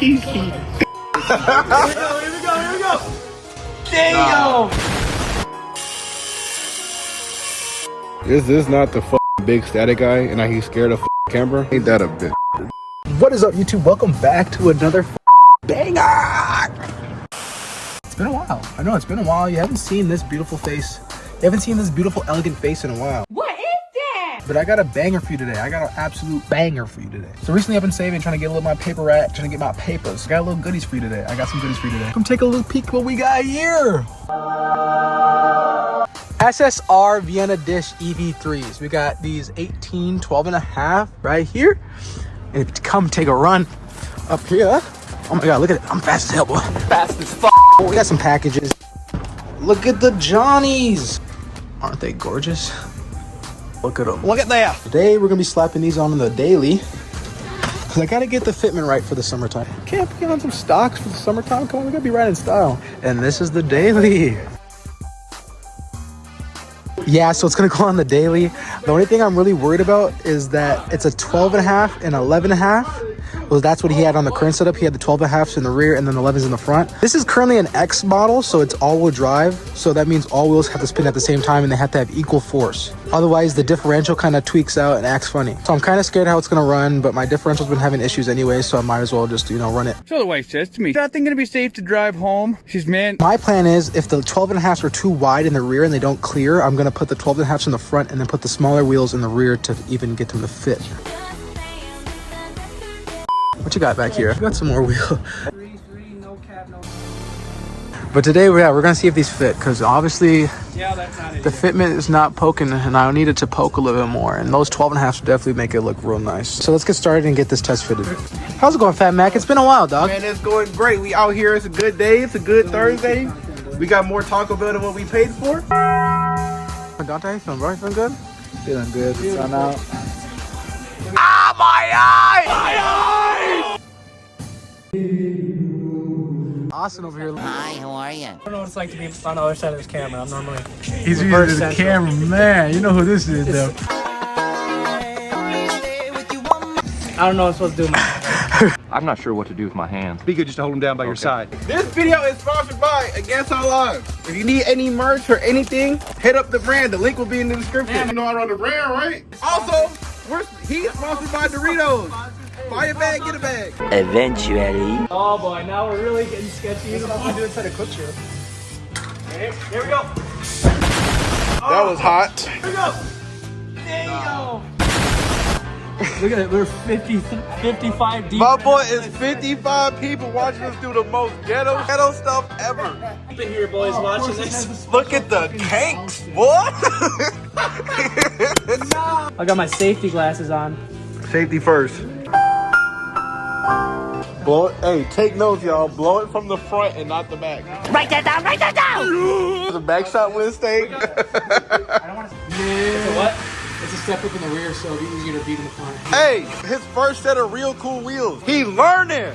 Here we go. Damn! Is this not the big static guy and now he's scared of camera? Ain't that a bitch? What is up, YouTube? Welcome back to another banger! It's been a while. I know it's been a while. You haven't seen this beautiful face. You haven't seen this beautiful, elegant face in a while. What is that? But I got a banger for you today. I got an absolute banger for you today. So recently I've been saving, trying to get a little of my paper rack, trying to get my papers. I got a little goodies for you today. I got some goodies for you today. Come take a little peek what we got here. SSR Vienna Dish EV3s. We got these 18, 12 and a half right here. And come take a run up here. Oh my God, look at it. I'm fast as hell, boy. Fast as fuck. We got some packages. Look at the Johnnies. Aren't they gorgeous? Look at them. Look at that. Today we're gonna be slapping these on the daily. Cause I gotta get the fitment right for the summertime. Can't be on some stocks for the summertime. Come on, we gotta be right in style. And this is the daily. Yeah, so it's gonna go on the daily. The only thing I'm really worried about is that it's a 12 and a half and 11 and a half. Well, that's what he had on the current setup. He had the 12 and a halves in the rear and then the 11s in the front. This is currently an X model, so it's all-wheel drive. So that means all wheels have to spin at the same time and they have to have equal force. Otherwise, the differential kind of tweaks out and acts funny. So I'm kind of scared how it's gonna run, but my differential's been having issues anyway, so I might as well just, run it. So the wife says to me, "Is that thing gonna be safe to drive home?" She's, man. My plan is if the 12 and a halves are too wide in the rear and they don't clear, I'm gonna put the 12 and a halves in the front and then put the smaller wheels in the rear to even get them to fit. What you got back here? I got some more wheel. But today, we're gonna see if these fit, because obviously the fitment is not poking, and I need it to poke a little bit more. And those 12 and a halves definitely make it look real nice. So let's get started and get this test fitted. How's it going, Fat Mac? It's been a while, dog. Man, it's going great. We out here. It's a good day. It's a good Thursday. We got more Taco Bell than what we paid for. Dante, how you feeling, bro? You feeling good? Feeling good. The sun out. Ah, my eye! My eye! Austin over here. Hi, how are you? I don't know what it's like to be on the other side of this camera. I'm normally He's using the camera, man. You know who this is, though. I don't know what I'm supposed to do with my I'm not sure what to do with my hands. Be good just to hold him down by your side. This video is sponsored by Against All Odds. If you need any merch or anything, hit up the brand. The link will be in the description. You know I run the brand, right? Also, he's sponsored by Doritos. Buy a bag, get a bag. Eventually. Oh boy, now we're really getting sketchy. What do I do inside a cook show? Here we go. That was hot. Here we go. Damn. Look at it, we're 55 deep. My boy is 55 people watching us do the most ghetto stuff ever. I've been here, boys, watching this. Look at the kinks, boy. I got my safety glasses on. Safety first. Blow it. Hey, take notes, y'all. Blow it from the front and not the back. Write that down, write that down! The back shot wouldn't stay. What? It's a step up in the rear, so it'll be easier to beat in the front. Hey, his first set of real cool wheels. He learning.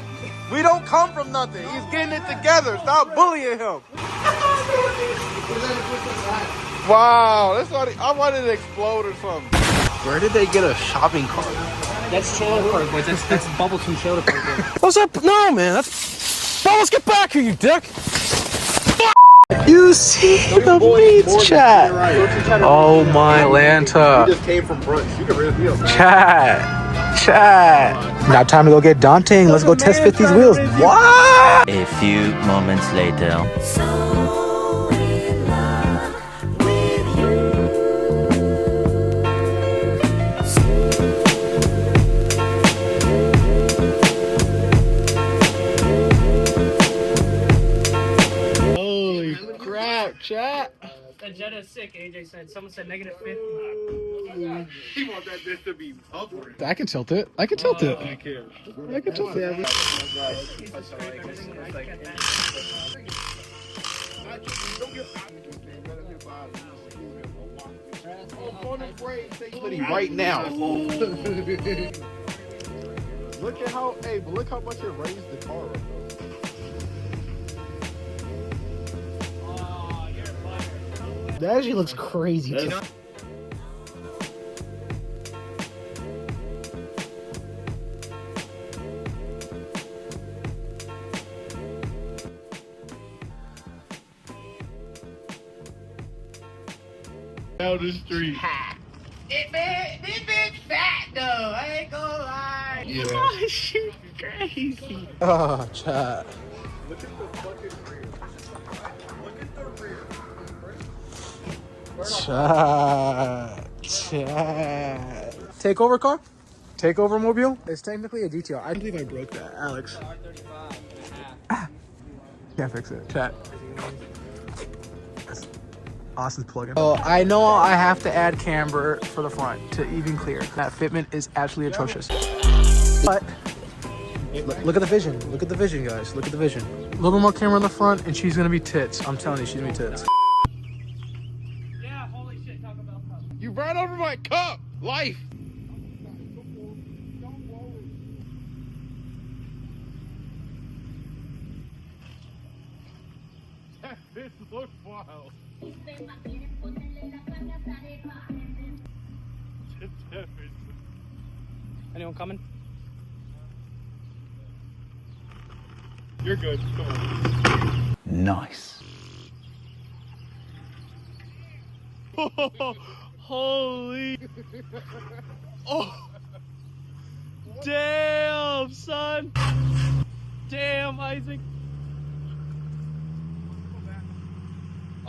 We don't come from nothing. He's getting it together. Stop bullying him. Wow, that's what I wanted to explode or something. Where did they get a shopping cart? That's trailer park, boys. That's Bubble Tea trailer park. What's up? No, man. That's... Let's get back here, you dick. You see the meats, chat. Oh my Lanta. He just came from brunch. You can really feel it. Chat. Now time to go get Dante. Let's go test fit these wheels. What? A few moments later. Chat. That Jetta's sick, AJ said. Someone said -50. He want that bitch to be upward. I can tilt it. I can tilt it. I care. I can tilt it. Right now. Look at how, hey, but look how much it raised the car up. That actually looks crazy. Down the street. This bitch fat though. I ain't gonna lie. Yeah. Oh, shit, crazy. Oh, chat. Look at the fucking rear. Look at the rear. Chat. Takeover car? Takeover mobile? It's technically a GTR. I believe I broke that, Alex. Can't fix it. Chat. Austin's plug-in. Oh, I know I have to add camber for the front to even clear. That fitment is absolutely atrocious. But look at the vision. Look at the vision, guys. Look at the vision. A little bit more camera in the front, and she's gonna be tits. I'm telling you, she's gonna be tits. Yeah, holy shit, Taco Bell cup. You ran over my cup. Life. That bitch looks wild. Anyone coming? You're good. Come on. Nice. Holy. Oh. Damn, son. Damn, Isaac.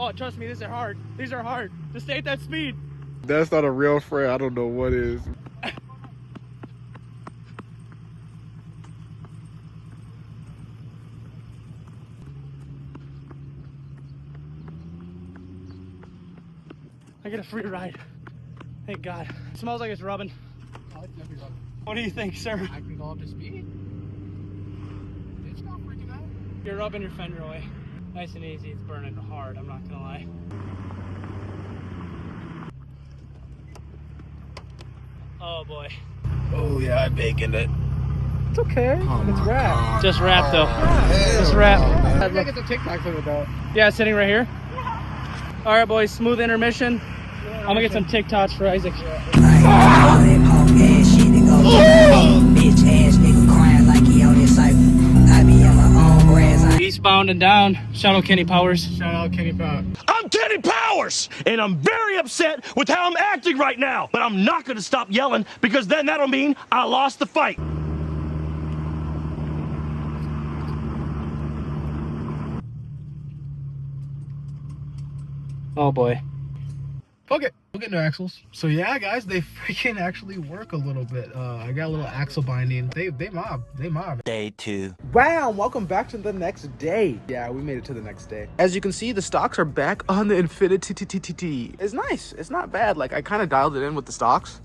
Oh, trust me, these are hard. These are hard. To stay at that speed. That's not a real friend. I don't know what is. I get a free ride. Thank God. It smells like it's rubbing. What do you think, sir? I can go up to speed. It's not freaking out. You're rubbing your fender away. Nice and easy. It's burning hard, I'm not gonna lie. Oh boy. Oh yeah, I baconed it. It's okay. It's wrapped. Just wrapped though. Just wrapped. I think it's a TikTok of it though. Yeah, sitting right here. All right, boys. Smooth intermission. I'm gonna get some TikToks for Isaac. Eastbound and down. Shout out Kenny Powers. Shout out Kenny Powers. I'm Kenny Powers, and I'm very upset with how I'm acting right now. But I'm not gonna stop yelling because then that'll mean I lost the fight. Oh boy. Okay, we'll get new axles. So yeah, guys, they freaking actually work a little bit. I got a little axle binding. They mob. Day 2. Wow, welcome back to the next day. Yeah, we made it to the next day. As you can see, the stocks are back on the Infiniti. It's nice. It's not bad. Like, I kind of dialed it in with the stocks.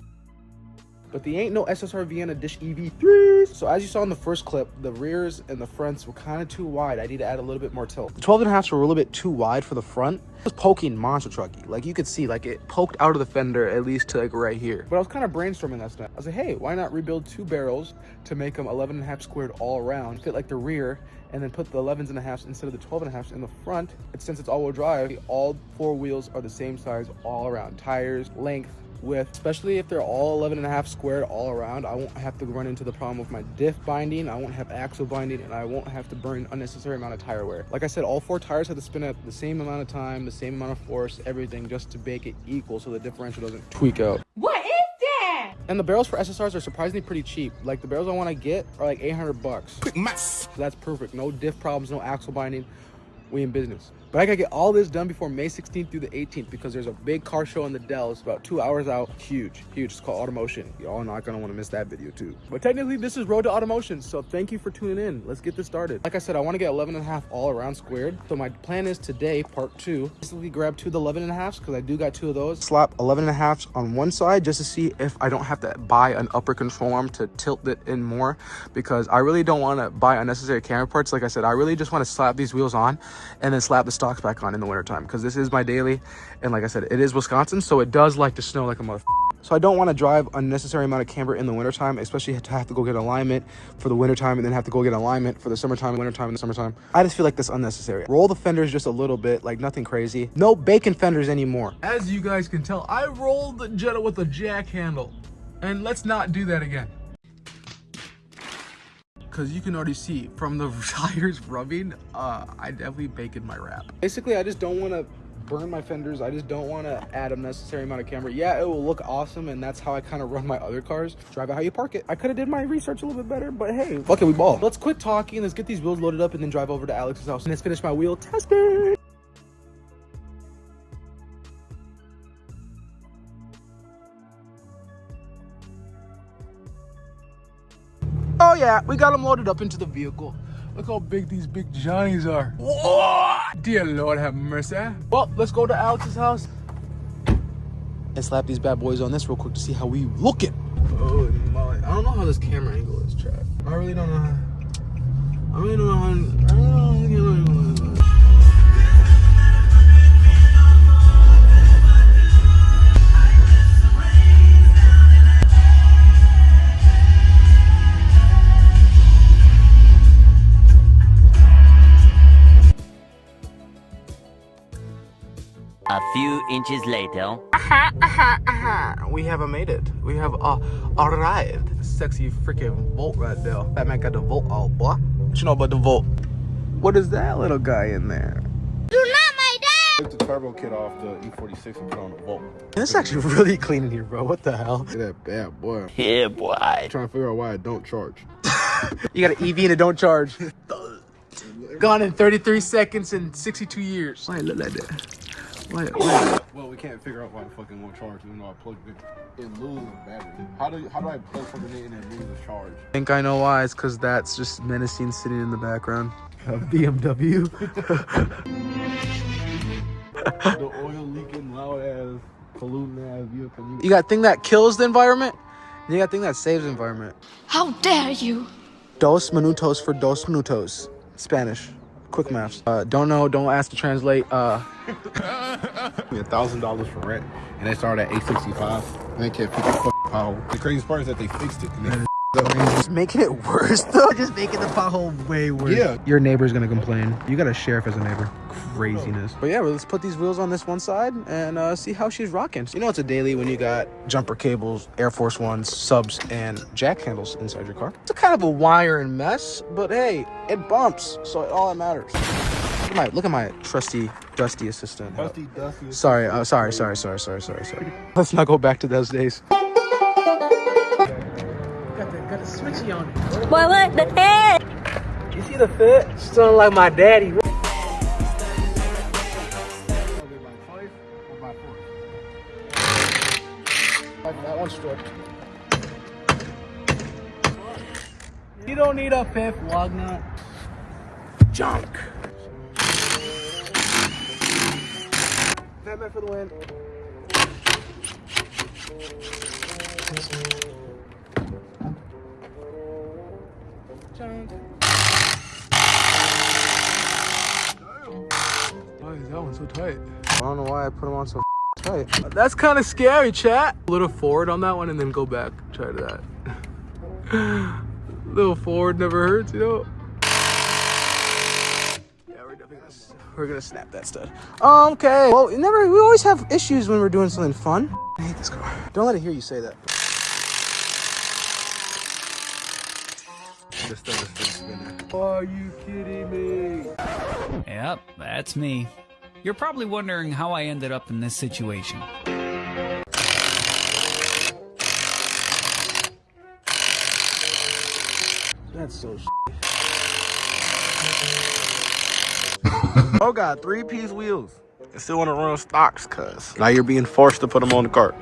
But the ain't no SSR Vienna Dish EV3s. So as you saw in the first clip, the rears and the fronts were kind of too wide. I need to add a little bit more tilt. The 12.5s were a little bit too wide for the front. It was poking monster trucky. Like, you could see, like, it poked out of the fender at least to like right here. But I was kind of brainstorming that stuff. I was like, hey, why not rebuild 2 barrels to make them 11.5 squared all around, fit like the rear, and then put the 11.5s instead of the 12.5s in the front. And since it's all-wheel drive, all 4 wheels are the same size all around. Tires, length, width, especially if they're all 11.5 squared all around. I won't have to run into the problem with my diff binding, I won't have axle binding, and I won't have to burn unnecessary amount of tire wear. Like I said, all 4 tires have to spin at the same amount of time, the same amount of force, everything, just to make it equal so the differential doesn't tweak out. What is that? And the barrels for SSRs are surprisingly pretty cheap. Like, the barrels I want to get are like 800 bucks. Quick mess. So that's perfect. No diff problems, no axle binding. We in business. But I gotta get all this done before May 16th through the 18th because there's a big car show in the Dells about 2 hours out. Huge. It's called Automotion. Y'all are not gonna want to miss that video too. But technically this is Road to Automotion, so thank you for tuning in. Let's get this started. Like I said, I want to get 11.5 all around squared. So my plan is today, part 2, basically grab 2 of the 11.5s because I do got 2 of those. Slap 11.5s on one side just to see if I don't have to buy an upper control arm to tilt it in more, because I really don't want to buy unnecessary camera parts. Like I said, I really just want to slap these wheels on and then slap the stocks back on in the winter time, because this is my daily, and like I said, it is Wisconsin, so it does like to snow like a motherfucker. So I don't want to drive unnecessary amount of camber in the wintertime, especially to have to go get alignment for the wintertime and then have to go get alignment for the summertime, wintertime, and the summertime. I just feel like that's unnecessary. Roll the fenders just a little bit, like nothing crazy. No bacon fenders anymore. As you guys can tell, I rolled the Jetta with a jack handle, and let's not do that again. Because you can already see from the tires rubbing, I definitely baconed my wrap. Basically, I just don't want to burn my fenders. I just don't want to add unnecessary amount of camber. Yeah, it will look awesome, and that's how I kind of run my other cars. Drive it how you park it. I could have did my research a little bit better, but hey, fuck it, we ball. Let's quit talking. Let's get these wheels loaded up and then drive over to Alex's house and let's finish my wheel testing. Oh yeah, we got them loaded up into the vehicle. Look how big these big Johnnies are. Whoa! Dear Lord have mercy. Well, let's go to Alex's house and slap these bad boys on this real quick to see how we looking. Oh my! I don't know how this camera angle is, Chad. I really don't know how. I really don't know how. I don't know. A few inches later. We haven't made it. We have arrived. Sexy freaking Volt right there. That man got the Volt out, boy. What you know about the Volt? What is that little guy in there? Took the turbo kit off the E46 and put on the Volt. It's actually really clean in here, bro. What the hell? Look at that bad boy. Yeah, boy. I'm trying to figure out why I don't charge. You got an EV and it don't charge. Gone in 33 seconds and 62 years. Why it look like that? Why? Well, we can't figure out why the fucking won't charge even though I plugged it. It loses battery. How do I plug something in and it loses charge? I think I know why. It's because that's just menacing sitting in the background. A BMW. The oil leaking, loud ass, polluting ass vehicle. You got thing that kills the environment, and you got thing that saves the environment. How dare you? Dos minutos for dos minutos. Spanish. Quick maths. Don't know, don't ask to translate. $1,000 for rent, and they started at $865. And they can't fix the fucking power. The craziest part is that they fixed it. And they Just making it worse though. Just making the pothole way worse. Yeah. Your neighbor's gonna complain. You got a sheriff as a neighbor. Craziness. But yeah, well, let's put these wheels on this one side and see how she's rocking. You know it's a daily when you got jumper cables, Air Force Ones, subs, and jack handles inside your car. It's a kind of a wiring mess, but hey, it bumps, so all that matters. Look at my trusty, dusty assistant. Dusty. Sorry. Let's not go back to those days. Got a switchy on it. Boy, what the heck? You see the fit? Sound like my daddy. That one's stripped. You don't need a fifth lug nut. Junk. Batman for the win. Junk. Why is that one so tight? I don't know why I put him on so tight. That's kind of scary, chat. A little forward on that one and then go back. Try that. Little forward never hurts, you know? Yeah, we're gonna snap that stud. Okay. Well, we always have issues when we're doing something fun. I hate this car. Don't let it hear you say that. This stuff is still spinning. Are you kidding me? Yep, that's me. You're probably wondering how I ended up in this situation. That's so Oh god, 3-piece wheels. I still want to run stocks, cuz. Now you're being forced to put them on the cart.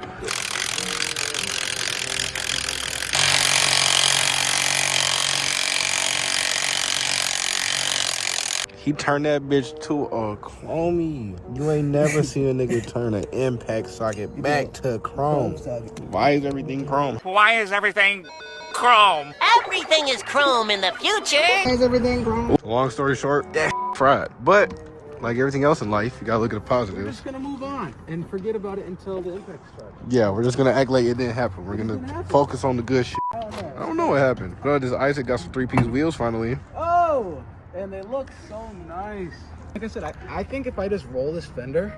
He turned that bitch to a chromey. You ain't never seen a nigga turn an impact socket back to chrome. Why is everything chrome? Why is everything chrome? Everything is chrome in the future. Long story short, that fried. But like everything else in life, you gotta look at the We're positives. just gonna move on and forget about it until the impact starts. Yeah, we're just gonna act like it didn't happen. We're gonna focus on the good shit. I don't know what happened. But this Isaac got some 3-piece wheels finally. Oh, and they look so nice. Like I said, I think if I just roll this fender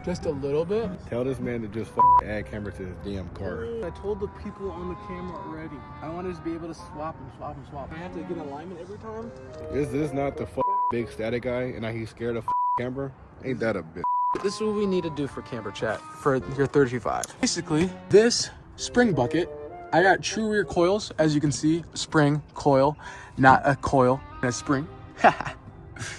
just a little bit. Tell this man to just add camera to his damn car. I told the people on the camera already. I want to just be able to swap and swap and swap. I have to get alignment every time. Is this not the big static guy and now he's scared of camera? Ain't that a bitch? This is what we need to do for camber chat for your 35. Basically, this spring bucket, I got true rear coils, as you can see, spring, coil, not a coil, and a spring.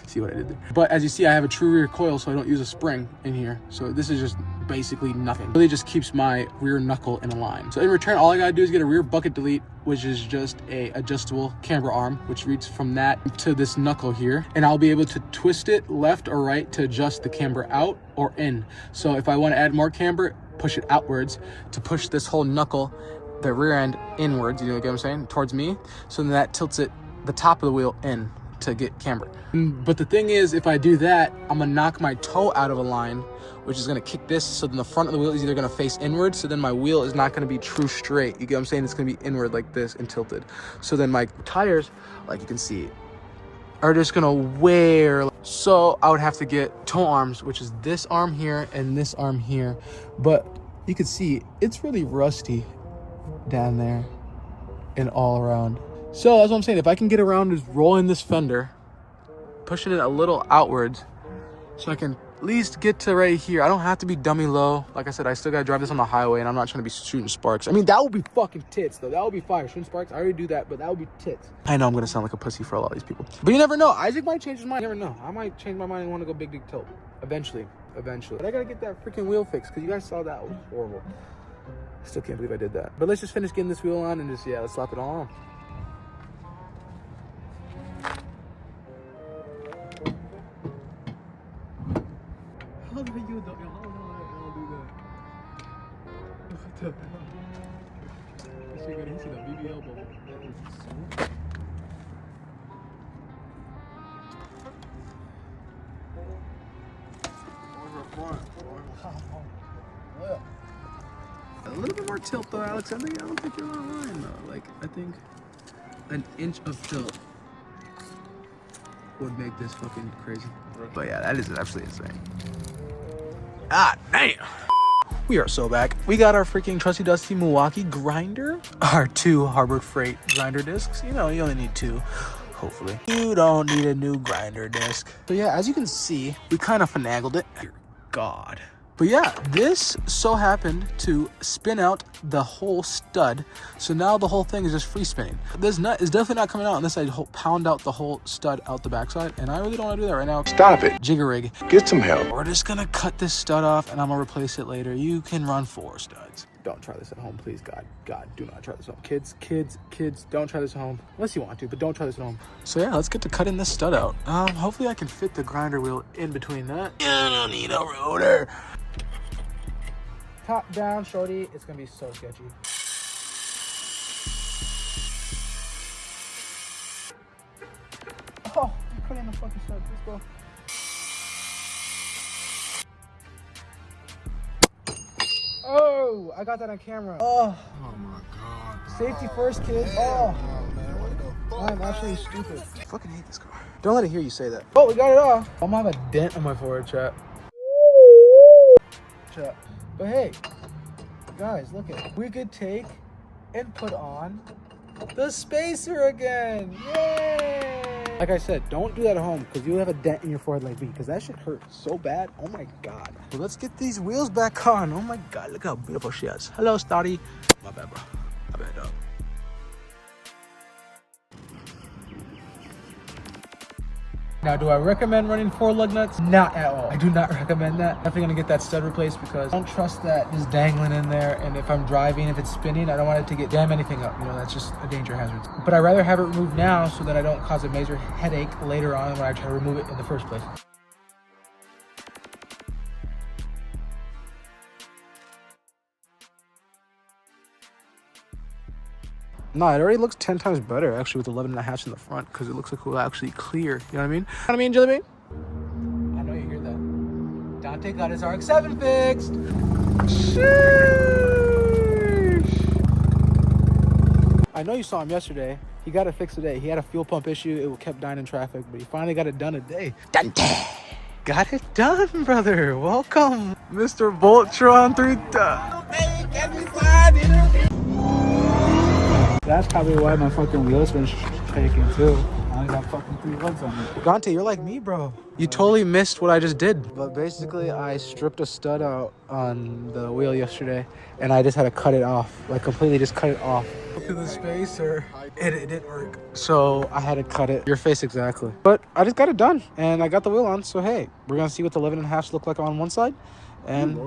See what I did there? But as you see, I have a true rear coil, so I don't use a spring in here. So this is just basically nothing. It really just keeps my rear knuckle in a line. So in return, all I gotta do is get a rear bucket delete, which is just a adjustable camber arm, which reads from that to this knuckle here. And I'll be able to twist it left or right to adjust the camber out or in. So if I wanna add more camber, push it outwards to push this whole knuckle, the rear end inwards, you know what I'm saying, towards me. So then that tilts it, the top of the wheel in to get camber. But the thing is, if I do that, I'm gonna knock my toe out of a line, which is gonna kick this, so then the front of the wheel is either gonna face inward, so then my wheel is not gonna be true straight. You get what I'm saying? It's gonna be inward like this and tilted. So then my tires, like you can see, are just gonna wear. So I would have to get toe arms, which is this arm here and this arm here. But you can see it's really rusty down there and all around. So that's what I'm saying. If I can get around just rolling this fender, pushing it a little outwards, so I can at least get to right here. I don't have to be dummy low. Like I said, I still gotta drive this on the highway, and I'm not trying to be shooting sparks. I mean, that would be fucking tits, though. That would be fire. Shooting sparks, I already do that, but that would be tits. I know I'm gonna sound like a pussy for a lot of these people, but you never know. Isaac might change his mind. You never know. I might change my mind and want to go big dick tilt eventually. But I gotta get that freaking wheel fixed, because you guys saw that. It was horrible. Still can't believe I did that. But let's just finish getting this wheel on and just, yeah, let's slap it all on. How do you do that? What the hell? This shit gonna hit the BBL bubble. A little bit more tilt though, Alex. I don't think you're on line though. Like, I think an inch of tilt would make this fucking crazy. But yeah, that is absolutely insane. Ah, damn. We are so back. We got our freaking trusty dusty Milwaukee grinder. Our 2 Harbor Freight grinder discs. You know, you only need 2. Hopefully. You don't need a new grinder disc. So yeah, as you can see, we kind of finagled it. Dear God. But yeah, this so happened to spin out the whole stud. So now the whole thing is just free spinning. This nut is definitely not coming out unless I pound out the whole stud out the backside. And I really don't want to do that right now. Stop it. Jigger rig. Get some help. We're just gonna cut this stud off and I'm gonna replace it later. You can run 4 studs. Don't try this at home, please. God, do not try this at home. Kids, don't try this at home. Unless you want to, but don't try this at home. So yeah, let's get to cutting this stud out. Hopefully I can fit the grinder wheel in between that. I don't need a rotor. Top down, shorty. It's gonna be so sketchy. Oh, I'm cutting the fucking stud. Let's go. Oh, I got that on camera. Oh my God. Safety first, kids. Oh, I'm actually stupid. I fucking hate this car. Don't let it hear you say that. Oh, we got it off. I'm gonna have a dent on my forehead, chat. But hey, guys, look at, we could take and put on the spacer again. Yay! Like I said, don't do that at home because you'll have a dent in your forehead like me, because that shit hurt so bad. Oh my God. Well, let's get these wheels back on. Oh my God, look how beautiful she is. Hello, Starry. My bad, bro. My bad, dog. Now, do I recommend running 4 lug nuts? Not at all. I do not recommend that. Definitely gonna get that stud replaced because I don't trust that just dangling in there. And if I'm driving, if it's spinning, I don't want it to jam anything up. You know, that's just a danger hazard. But I'd rather have it removed now so that I don't cause a major headache later on when I try to remove it in the first place. No, it already looks 10 times better actually with 11.5 in the front because it looks like we'll actually clear. You know what I mean? You know what I mean, Jelly Bean? I know you hear that. Dante got his RX-7 fixed. Sheesh. I know you saw him yesterday. He got it fixed today. He had a fuel pump issue. It kept dying in traffic, but he finally got it done today. Dante! Got it done, brother. Welcome, Mr. Voltron 3000. That's probably why my fucking wheels been shaking too. I only got fucking 3 lugs on it. Dante, you're like me, bro. You totally missed what I just did. But basically, I stripped a stud out on the wheel yesterday, and I just had to cut it off. Like, completely just cut it off. To the spacer, it didn't work. So I had to cut it. Your face, exactly. But I just got it done, and I got the wheel on. So, hey, we're going to see what the 11.5s look like on one side. And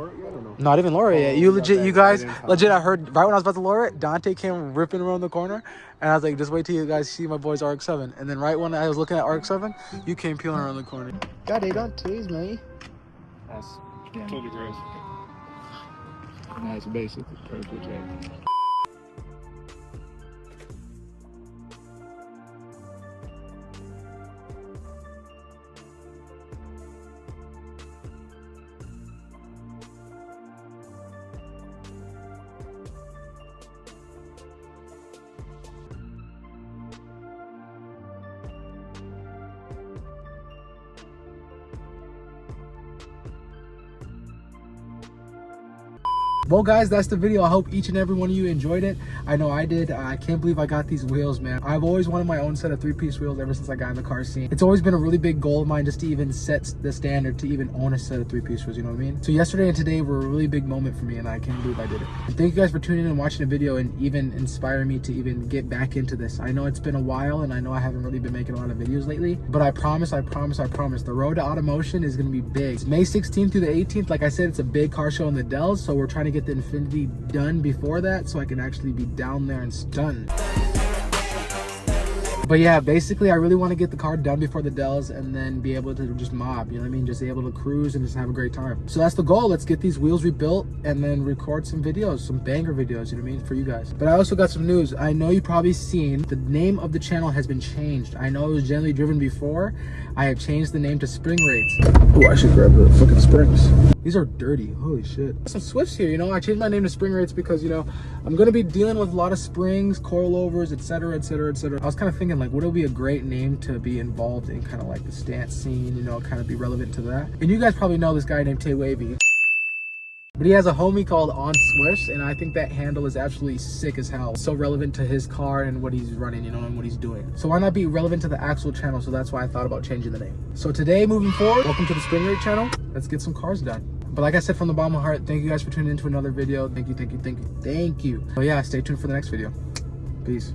not even lower yet. You guys, I heard right when I was about to lower it, Dante came ripping around the corner, and I was like, just wait till you guys see my boy's RX-7. And then right when I was looking at RX-7, you came peeling around the corner. God, they don't tease me. That's totally gross. That's basically purple, Jay. Well, guys, that's the video. I hope each and every one of you enjoyed it. I know I did. I can't believe I got these wheels, man. I've always wanted my own set of 3-piece wheels ever since I got in the car scene. It's always been a really big goal of mine just to even set the standard to even own a set of 3-piece wheels, you know what I mean? So yesterday and today were a really big moment for me, and I can't believe I did it. And thank you guys for tuning in and watching the video and even inspiring me to even get back into this. I know it's been a while, and I know I haven't really been making a lot of videos lately, but I promise, the road to Automotion is gonna be big. It's May 16th through the 18th. Like I said, it's a big car show in the Dells, so we're trying to get the Infiniti done before that so I can actually be down there and stunned. But yeah, basically I really want to get the car done before the Dells and then be able to just mob, you know what I mean? Just be able to cruise and just have a great time. So that's the goal. Let's get these wheels rebuilt and then record some videos, some banger videos, you know what I mean, for you guys. But I also got some news. I know you've probably seen the name of the channel has been changed. I know it was Gently Driven before. I have changed the name to Spring Rates. Oh, I should grab the fucking springs. These are dirty, holy shit. Some Swifts here, you know, I changed my name to Spring Rates because, you know, I'm gonna be dealing with a lot of springs, coilovers, etc., etc., etc. I was kind of thinking, like, would it be a great name to be involved in kind of like the stance scene, you know, kind of be relevant to that? And you guys probably know this guy named Tay Wavy. But he has a homie called On Swifts, and I think that handle is absolutely sick as hell. So relevant to his car and what he's running, you know, and what he's doing. So why not be relevant to the actual channel? So that's why I thought about changing the name. So today, moving forward, welcome to the Spring Rate channel. Let's get some cars done. But like I said, from the bottom of my heart, thank you guys for tuning into another video. Thank you. So yeah, stay tuned for the next video. Peace.